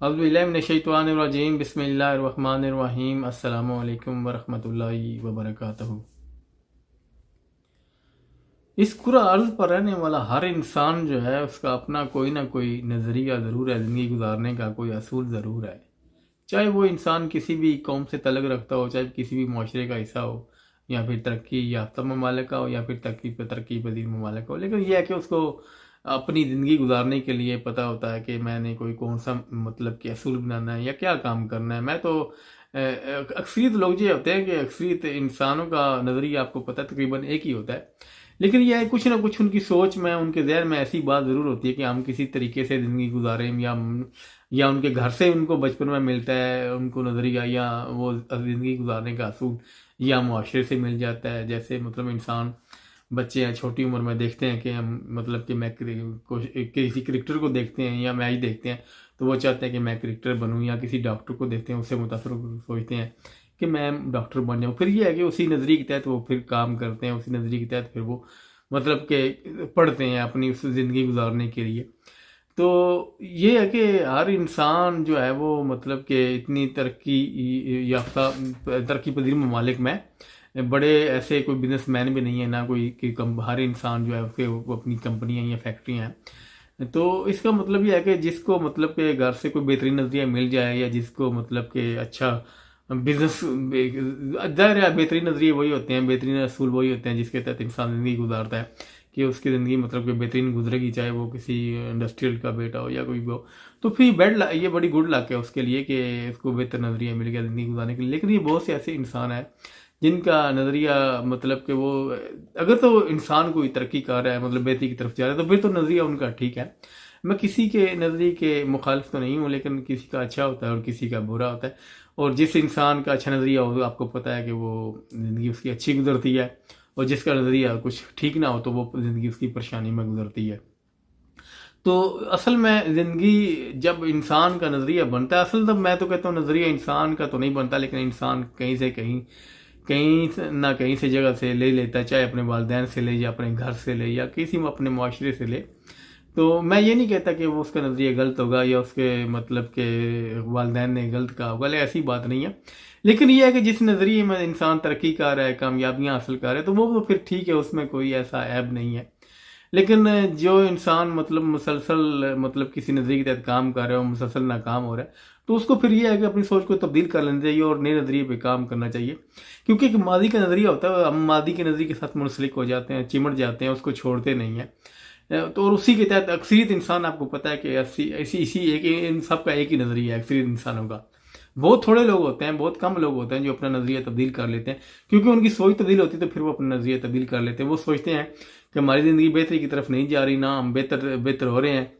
अज़्ज़ुबिल्लाहिमिनश्शैतानिर्रजीम बिस्मिल्लाहिर्रहमानिर्रहीम अस्सलामु अलैकुम वरहमतुल्लाहि वबरकातुहू। इस कुरा अर्ज़ पर रहने वाला हर इंसान जो है उसका अपना कोई ना कोई नज़रिया ज़रूर है, ज़िंदगी गुजारने का कोई असूल ज़रूर है। चाहे वो इंसान किसी भी कौम से तल्लुक़ रखता हो, चाहे किसी भी माशरे का हिस्सा हो, या फिर तरक्की याफ्ता ममालिक का हो, या फिर तरक्की पजीर ममालिक का हो, लेकिन यह है कि उसको अपनी ज़िंदगी गुजारने के लिए पता होता है कि मैंने कोई कौन सा मतलब कि असूल बनाना है या क्या काम करना है। मैं तो अक्सरियत लोग ये होते हैं कि अक्सरियत इंसानों का नज़रिया आपको पता तकरीबन एक ही होता है, लेकिन यह है कुछ ना कुछ उनकी सोच में, उनके ज़हन में ऐसी बात ज़रूर होती है कि हम किसी तरीके से ज़िंदगी गुजारें, या उनके घर से उनको बचपन में मिलता है उनको नज़रिया, या वो ज़िंदगी गुजारने का असूल या मुआशरे से मिल जाता है। जैसे मतलब इंसान बच्चे हैं, छोटी उम्र में देखते हैं कि हम मतलब कि मैं किसी क्रिकेटर को देखते हैं या मैच देखते हैं तो वो चाहते हैं कि मैं क्रिकेटर बनूं, या किसी डॉक्टर को देखते हैं उससे मुतासर सोचते हैं कि मैं डॉक्टर बन जाऊं। फिर ये है कि उसी नज़रिए के तहत वो फिर काम करते हैं, उसी नज़रिए के तहत फिर वो मतलब कि पढ़ते हैं अपनी उस ज़िंदगी गुजारने के लिए। तो ये है कि हर इंसान जो है वो मतलब कि इतनी तरक्की याफ्ता तरक्की पजीर ममालिक में बड़े ऐसे कोई बिजनेसमैन भी नहीं है, ना कोई कि हर इंसान जो है उसके वो अपनी कंपनियां या फैक्ट्रियां हैं। तो इसका मतलब ये है कि जिसको मतलब के घर से कोई बेहतरीन नज़रिया मिल जाए, या जिसको मतलब के अच्छा बिजनेस, जाहिर है बेहतरीन नज़रिए वही होते हैं, बेहतरीन असूल वही होते हैं जिसके तहत इंसान ज़िंदगी गुजारता है कि उसकी ज़िंदगी मतलब कि बेहतरीन गुजरेगी, चाहे वो किसी इंडस्ट्रियल का बेटा हो या कोई भी हो। तो फिर ये बड़ी गुड लक है उसके लिए कि उसको बेहतर नज़रिया मिल गया ज़िंदगी गुजारने के लिए। लेकिन ये बहुत से ऐसे इंसान हैं जिनका नज़रिया मतलब कि वो, अगर तो इंसान कोई तरक्की कर रहा है मतलब बेहतरी की तरफ जा रहा है तो फिर तो नज़रिया उनका ठीक है। मैं किसी के नज़रिए के मुखालिफ तो नहीं हूँ, लेकिन किसी का अच्छा होता है और किसी का बुरा होता है। और जिस इंसान का अच्छा नज़रिया हो आपको पता है कि वो ज़िंदगी उसकी अच्छी गुजरती है, और जिसका नज़रिया कुछ ठीक ना हो तो वो ज़िंदगी उसकी परेशानी में गुजरती है। तो असल में ज़िंदगी जब इंसान का नज़रिया बनता है, असल तो मैं तो कहता हूँ नज़रिया इंसान का तो नहीं बनता, लेकिन इंसान कहीं से कहीं से जगह से ले लेता है, चाहे अपने वालिदैन से ले, या अपने घर से ले, या किसी अपने मुआशरे से ले। तो मैं ये नहीं कहता कि वो उसका नज़रिया गलत होगा या उसके मतलब के वालिदैन ने गलत कहा होगा, लेकिन ऐसी बात नहीं है। लेकिन ये है कि जिस नज़रिए में इंसान तरक्की कर रहा है, कामयाबियाँ हासिल कर रहा है, तो वो तो फिर ठीक है, उसमें कोई ऐसा ऐब नहीं है। लेकिन जो इंसान मतलब मुसलसल मतलब किसी नज़रिए के तहत काम कर रहा है और मुसलसल नाकाम हो रहा है, तो उसको फिर ये है कि अपनी सोच को तब्दील कर लेना चाहिए और नए नज़रिए पे काम करना चाहिए। क्योंकि एक मादी का नज़रिया होता है, हम मादी के नज़रिए के साथ मुंसलिक हो जाते हैं, चिमट जाते हैं, उसको छोड़ते नहीं हैं। तो और उसी के तहत अक्सरियत इंसान, आपको पता है कि इसी एक इन सब का एक ही नज़रिया है अक्सरियत इंसानों का। बहुत थोड़े लोग होते हैं, बहुत कम लोग होते हैं जो अपना नज़रिया तब्दील कर लेते हैं, क्योंकि उनकी सोच तब्दील होती है तो फिर वो अपना नज़रिया तब्दील कर लेते हैं। वो सोचते हैं कि हमारी ज़िंदगी बेहतरी की तरफ नहीं जा रही, ना हम बेहतर हो रहे हैं,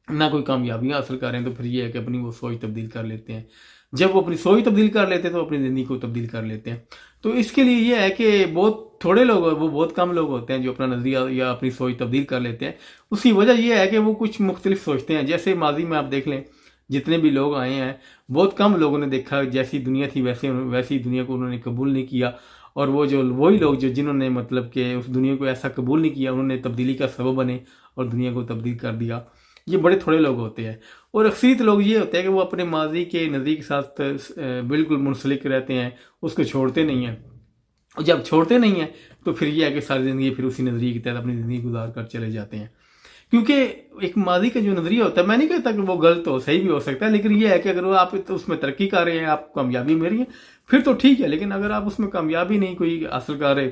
ना कोई कामयाबियाँ हासिल कर रहे हैं, तो फिर ये है कि अपनी वो सोच तब्दील कर लेते हैं। जब वो अपनी सोच तब्दील कर लेते हैं तो अपनी ज़िंदगी को तब्दील कर लेते हैं। तो इसके लिए ये है कि बहुत थोड़े लोग, वो बहुत कम लोग होते हैं जो अपना नज़रिया या अपनी सोच तब्दील कर लेते हैं। उसकी वजह यह है कि वो कुछ मुख्तलिफ सोचते हैं। जैसे माजी में आप देख लें, जितने भी लोग आए हैं, बहुत कम लोगों ने देखा जैसी दुनिया थी वैसी दुनिया को उन्होंने कबूल नहीं किया। और वही लोग जिन्होंने मतलब कि उस दुनिया को ऐसा कबूल नहीं किया, उन्होंने तब्दीली का सबब बने और दुनिया को तब्दील कर दिया। ये बड़े थोड़े लोग होते हैं। और अक्सरियत लोग ये होते हैं कि वो अपने माजी के नज़रिए के साथ बिल्कुल मुंसलिक रहते हैं, उसको छोड़ते नहीं हैं। और जब छोड़ते नहीं हैं तो फिर ये है कि सारी ज़िंदगी फिर उसी नज़रिए के तहत अपनी ज़िंदगी गुजार कर चले जाते हैं। क्योंकि एक माजी का जो नज़रिया होता है, मैं नहीं कहता कि वो गलत हो, सही भी हो सकता है, लेकिन ये है कि अगर आप तो उसमें तरक्की कर रहे हैं, आप कामयाबी मिल रही है, फिर तो ठीक है। लेकिन अगर आप उसमें कामयाबी नहीं कोई हासिल कर रहे,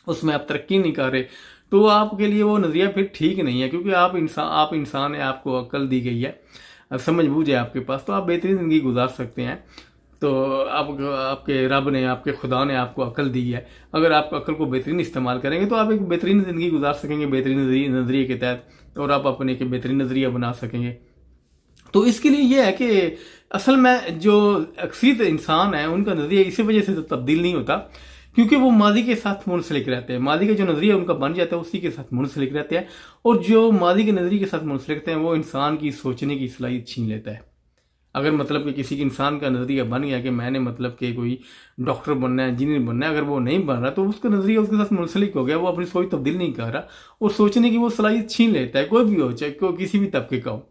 उसमें आप तरक्की नहीं कर रहे, तो आपके लिए वो नज़रिया फिर ठीक नहीं है। क्योंकि आप इंसान है, आपको अक्ल दी गई है, समझ बूझ है आपके पास, तो आप बेहतरीन ज़िंदगी गुजार सकते हैं। तो आपके रब ने, आपके खुदा ने आपको अकल दी है। अगर आप अकल को बेहतरीन इस्तेमाल करेंगे तो आप एक बेहतरीन ज़िंदगी गुजार सकेंगे बेहतरीन नज़रिए के तहत, और आप अपने एक बेहतरीन नज़रिया बना सकेंगे। तो इसके लिए ये है कि असल में जो अक्सरियत इंसान है उनका नज़रिया इसी वजह से तो तब्दील नहीं होता, क्योंकि वो माजी के साथ मुंसलिक रहते हैं। माजी का जो नज़रिया उनका बन जाता है उसी के साथ मुंसलिक रहते हैं, और जो माजी के नज़रिए के साथ मुंसलिक रहते हैं वो इंसान की सोचने की सलाहियत छीन लेता है। अगर मतलब कि किसी इंसान का नज़रिया बन गया कि मैंने मतलब कि कोई डॉक्टर बनना है, इंजीनियर बनना है, अगर वो नहीं बन रहा तो उसका नज़रिया उसके साथ मुंसलिक हो गया, वो अपनी सोच तब्दील नहीं कर रहा और सोचने की वो सलाहियत छीन लेता है। कोई भी हो, चाहे कोई किसी भी तबके का हो,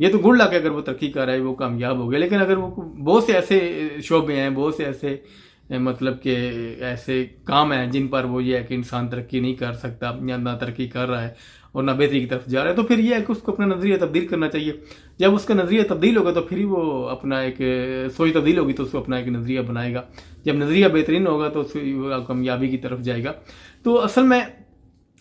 یہ تو گڑ لا کے اگر وہ ترقی کر رہا ہے وہ کامیاب ہو گیا، لیکن اگر وہ بہت سے ایسے شعبے ہیں، بہت سے ایسے مطلب کہ ایسے کام ہیں جن پر وہ یہ ہے کہ انسان ترقی نہیں کر سکتا یا نہ ترقی کر رہا ہے اور نہ بہتری کی طرف جا رہا ہے، تو پھر یہ ہے کہ اس کو اپنا نظریہ تبدیل کرنا چاہیے. جب اس کا نظریہ تبدیل ہوگا تو پھر ہی وہ اپنا ایک سوچ تبدیل ہوگی تو اس کو اپنا ایک نظریہ بنائے گا. جب نظریہ بہترین ہوگا تو وہ کامیابی کی طرف جائے گا. تو اصل میں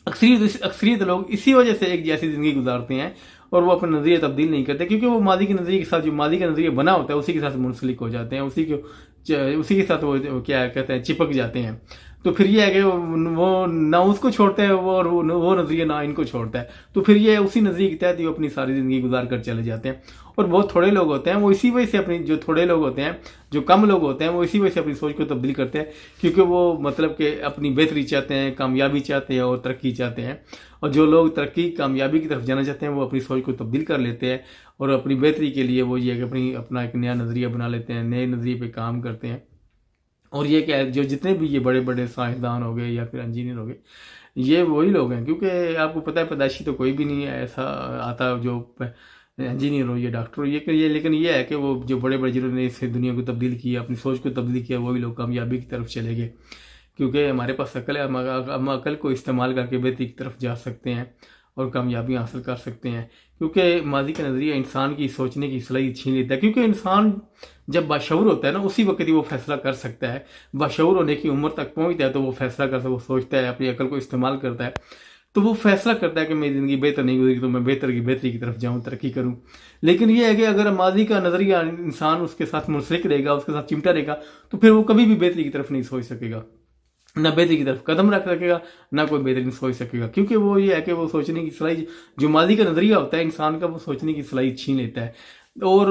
اکثریت لوگ اسی وجہ سے ایک جیسی زندگی گزارتے ہیں اور وہ اپنا نظریہ تبدیل نہیں کرتے، کیونکہ وہ ماضی کے نظریے کے ساتھ، جو ماضی کا نظریہ بنا ہوتا ہے اسی کے ساتھ منسلک ہو جاتے ہیں، اسی کے ساتھ وہ کیا کہتے ہیں چپک جاتے ہیں. تو پھر یہ ہے کہ وہ نہ اس کو چھوڑتا ہے وہ نظریہ نہ ان کو چھوڑتا ہے، تو پھر یہ اسی نظریے کے تحت وہ اپنی ساری زندگی گزار کر چلے جاتے ہیں. اور بہت تھوڑے لوگ ہوتے ہیں وہ اسی وجہ سے اپنی، جو تھوڑے لوگ ہوتے ہیں، جو کم لوگ ہوتے ہیں وہ اسی وجہ سے اپنی سوچ کو تبدیل کرتے ہیں، کیونکہ وہ مطلب کہ اپنی بہتری چاہتے ہیں، کامیابی چاہتے ہیں اور ترقی چاہتے ہیں. اور جو لوگ ترقی کامیابی کی طرف جانا چاہتے ہیں وہ اپنی سوچ کو تبدیل کر لیتے ہیں اور اپنی بہتری کے لیے وہ یہ کہ اپنا ایک نیا نظریہ بنا لیتے ہیں، نئے نظریے پہ کام کرتے ہیں. اور یہ کہ جو جتنے بھی یہ بڑے بڑے سائنسدان ہو گئے یا پھر انجینئر ہو گئے، یہ وہی لوگ ہیں، کیونکہ آپ کو پتہ ہے پیدائشی تو کوئی بھی نہیں ہے ایسا آتا جو انجینئر ہو یا ڈاکٹر ہو. لیکن یہ ہے کہ وہ جو بڑے بڑے جنہوں نے اس دنیا کو تبدیل کیا، اپنی سوچ کو تبدیل کیا، وہی لوگ کامیابی کی طرف چلے گئے. کیونکہ ہمارے پاس عقل ہے، ہم عقل کو استعمال کر کے بہتری کی طرف جا سکتے ہیں اور کامیابی حاصل کر سکتے ہیں. کیونکہ ماضی کا نظریہ انسان کی سوچنے کی صلاحیت چھین لیتا ہے، کیونکہ انسان جب باشعور ہوتا ہے نا اسی وقت ہی وہ فیصلہ کر سکتا ہے. باشعور ہونے کی عمر تک پہنچتا ہے تو وہ فیصلہ کرتا ہے، وہ سوچتا ہے، اپنی عقل کو استعمال کرتا ہے، تو وہ فیصلہ کرتا ہے کہ میری زندگی بہتر نہیں گزری تو میں بہتری کی طرف جاؤں، ترقی کروں. لیکن یہ ہے کہ اگر ماضی کا نظریہ انسان اس کے ساتھ منسلک رہے گا، اس کے ساتھ چمٹا رہے گا، تو پھر وہ کبھی بھی بہتری کی طرف نہیں سوچ سکے گا، نہ بہتری کی طرف قدم رکھ سکے گا، نہ کوئی بہترین سوچ سکے گا. کیونکہ وہ یہ ہے کہ وہ سوچنے کی صلاحیت، جو ماضی کا نظریہ ہوتا ہے انسان کا، وہ سوچنے کی صلاحیت چھین لیتا ہے. اور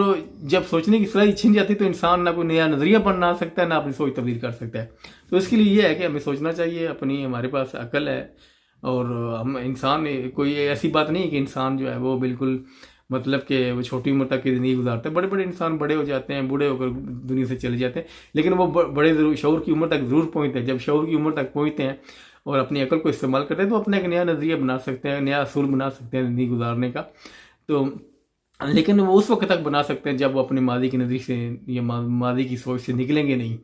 جب سوچنے کی صلاحیت چھین جاتی ہے تو انسان نہ کوئی نیا نظریہ بنا سکتا ہے، نہ اپنی سوچ تبدیل کر سکتا ہے. تو اس کے لیے یہ ہے کہ ہمیں سوچنا چاہیے، ہمارے پاس عقل ہے اور ہم انسان، کوئی ایسی بات نہیں ہے کہ انسان جو ہے وہ بالکل مطلب کہ وہ چھوٹی عمر تک کی زندگی گزارتا ہے. بڑے بڑے انسان بڑے ہو جاتے ہیں، بوڑھے ہو کر دنیا سے چلے جاتے ہیں، لیکن وہ بڑے شعور کی عمر تک ضرور پہنچتے ہیں. جب شعور کی عمر تک پہنچتے ہیں اور اپنی عقل کو استعمال کرتے ہیں تو اپنا ایک نیا نظریہ بنا سکتے ہیں، نیا اصول بنا سکتے ہیں زندگی گزارنے کا. تو لیکن وہ اس وقت تک بنا سکتے ہیں جب وہ اپنے ماضی کے نظریے سے یا ماضی کی سوچ سے نکلیں گے نہیں،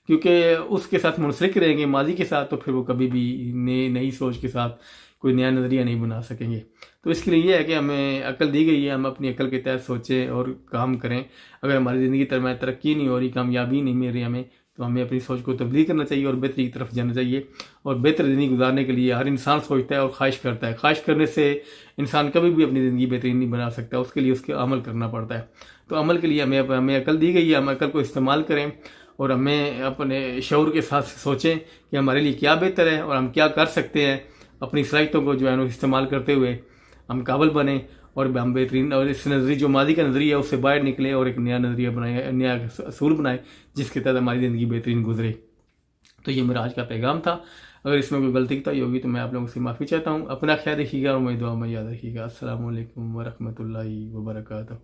کیونکہ اس کے ساتھ منسلک رہیں گے ماضی کے ساتھ، تو پھر وہ کبھی بھی نئی سوچ کے ساتھ کوئی نیا نظریہ نہیں بنا سکیں گے. تو اس کے لیے یہ ہے کہ ہمیں عقل دی گئی ہے، ہم اپنی عقل کے تحت سوچیں اور کام کریں. اگر ہماری زندگی میں ترقی نہیں ہو رہی، کامیابی نہیں مل رہی ہمیں، تو ہمیں اپنی سوچ کو تبدیل کرنا چاہیے اور بہتری کی طرف جانا چاہیے. اور بہتر زندگی گزارنے کے لیے ہر انسان سوچتا ہے اور خواہش کرتا ہے. خواہش کرنے سے انسان کبھی بھی اپنی زندگی بہترین نہیں بنا سکتا، اس کے لیے اس کے عمل کرنا پڑتا ہے. تو عمل کے لیے ہمیں عقل دی گئی ہے، ہم عقل کو استعمال کریں اور ہمیں اپنے شعور کے ساتھ سوچیں کہ ہمارے لیے کیا بہتر ہے اور ہم کیا کر سکتے ہیں. اپنی صلاحیتوں کو جو ہے استعمال کرتے ہوئے ہم قابل بنیں اور ہم بہترین، اور اس نظریے جو ماضی کا نظریہ ہے اس سے باہر نکلیں اور ایک نیا نظریہ بنائیں، نیا اصول بنائیں جس کے تحت ہماری زندگی بہترین گزرے. تو یہ میرا آج کا پیغام تھا. اگر اس میں کوئی غلطی کوتاہی ہوگی تو میں آپ لوگوں سے معافی چاہتا ہوں. اپنا خیال رکھیے گا اور میری دعا میں یاد رکھیے گا. السلام علیکم ورحمۃ اللہ وبرکاتہ.